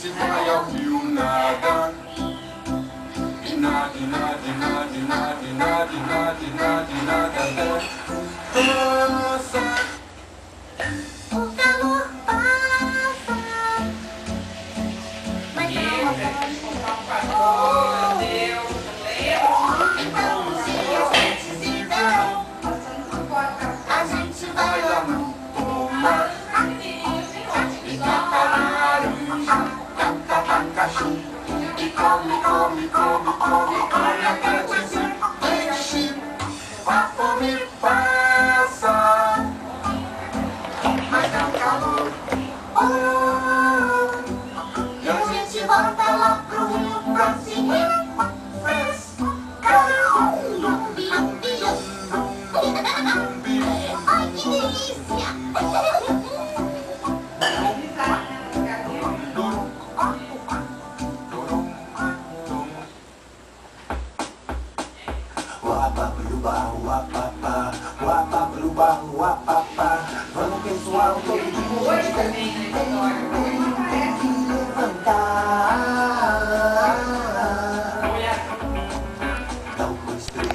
Maia ouviu nada. E nada, e nada, e nada, e nada, e nada, e nada, e nada, e nada até passa. O calor passa, mas não então se as gente se verão, a gente vai lá no Pomar e taca laranja, taca abacaxi. E come, come, come, come, come até dizer enche. A fome passa, mas não calor. E a gente volta lá pro rio pra se refrescar. Lumbi, lumbi, lumbi. Ai, que delícia! Vamos pessoal, todo mundo. Hoje também na história.